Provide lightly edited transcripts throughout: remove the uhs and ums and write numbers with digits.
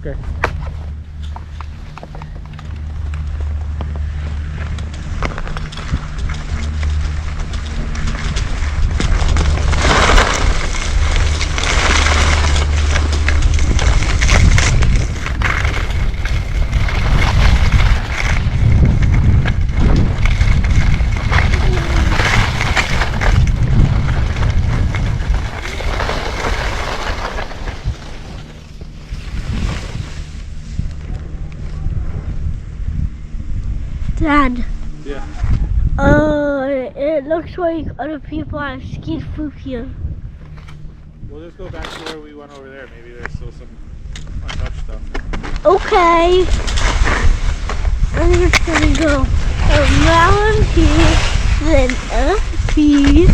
Okay. Dad. Yeah. It looks like other people have skied through here. We'll just go back to where we went over there. Maybe there's still some untouched stuff. Okay. I'm just gonna go around here, then up here.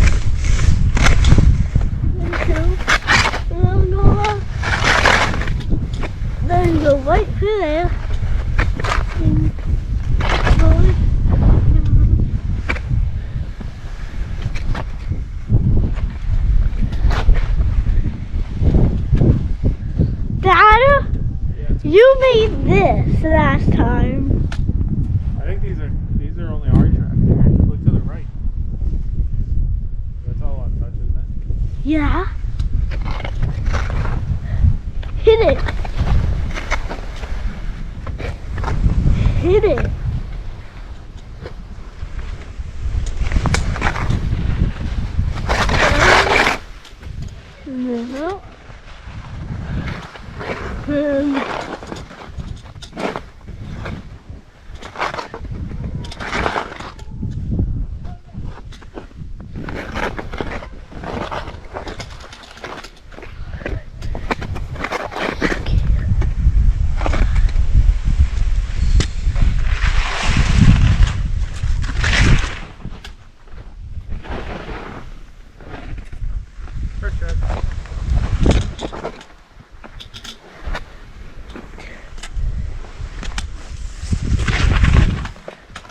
Then go right through there. Dad, you made this last time. I think these are only our tracks. Look to the right. That's all untouched, isn't it? Yeah. Hit it. Hit it. No.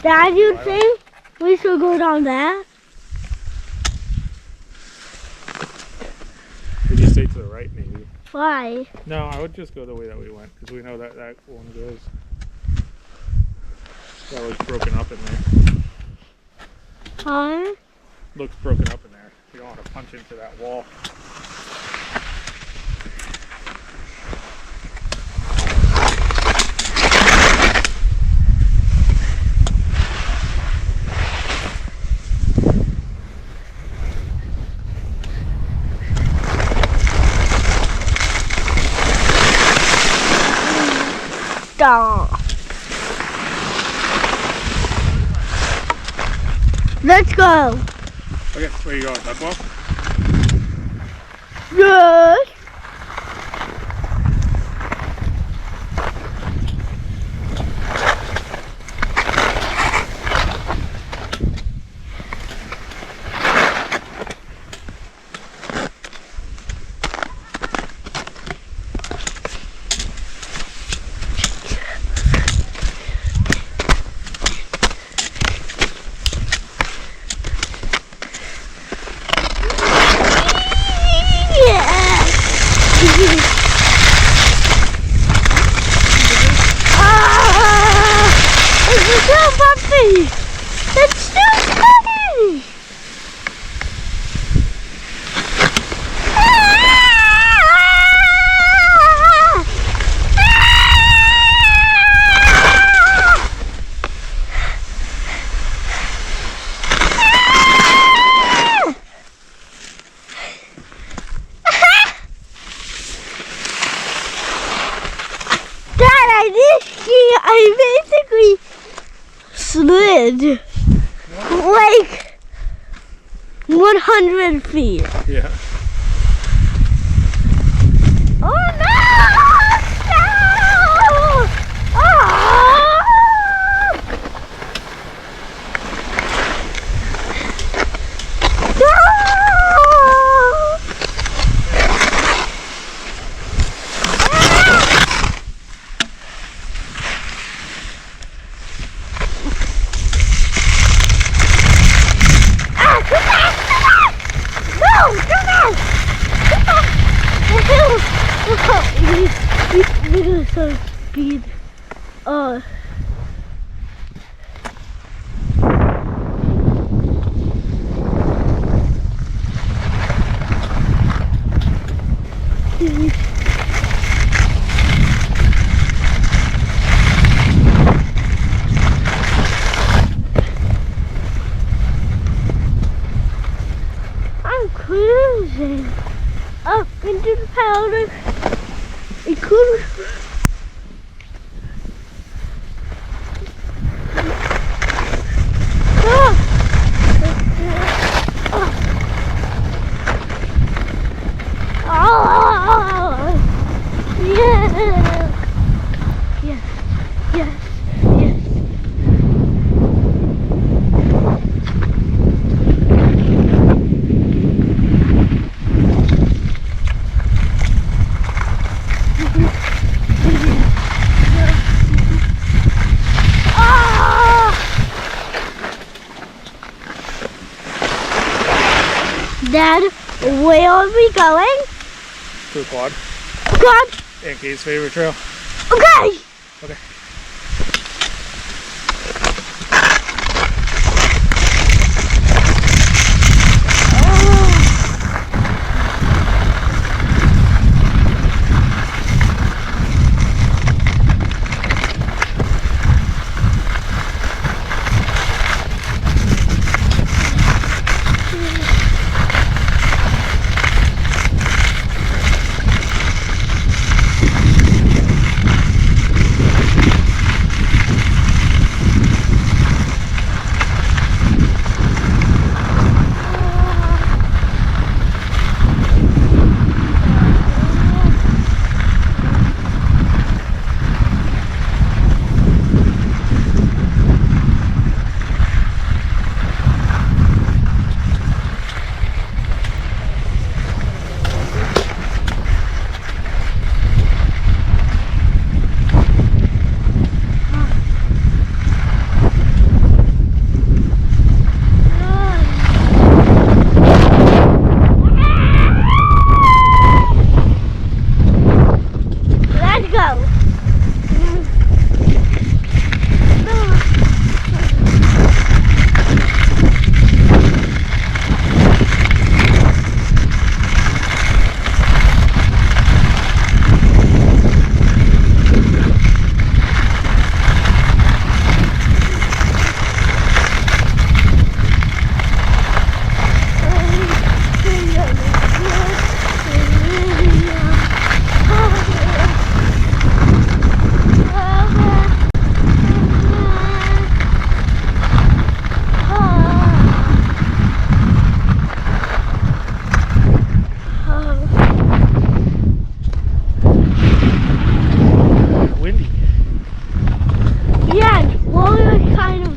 Dad, you think we should go down there? We just stay to the right, maybe. Why? No, I would just go the way that we went because we know that that one goes. That looks broken up in there. Huh? Looks broken up in there. You don't want to punch into that wall. Stop. Let's go. Okay, where are you going? That wall? Yes. It's so bumpy! It's so funny! Dad, I basically slid like 100 feet. Yeah. Oh no! No! Oh! No! Come back! some speed. I'm cruising up into the powder. It could. Dad, where are we going? To the quad. Quad? Aunt Kay's favorite trail. Okay! Okay. Windy. Yeah, well, it was kind of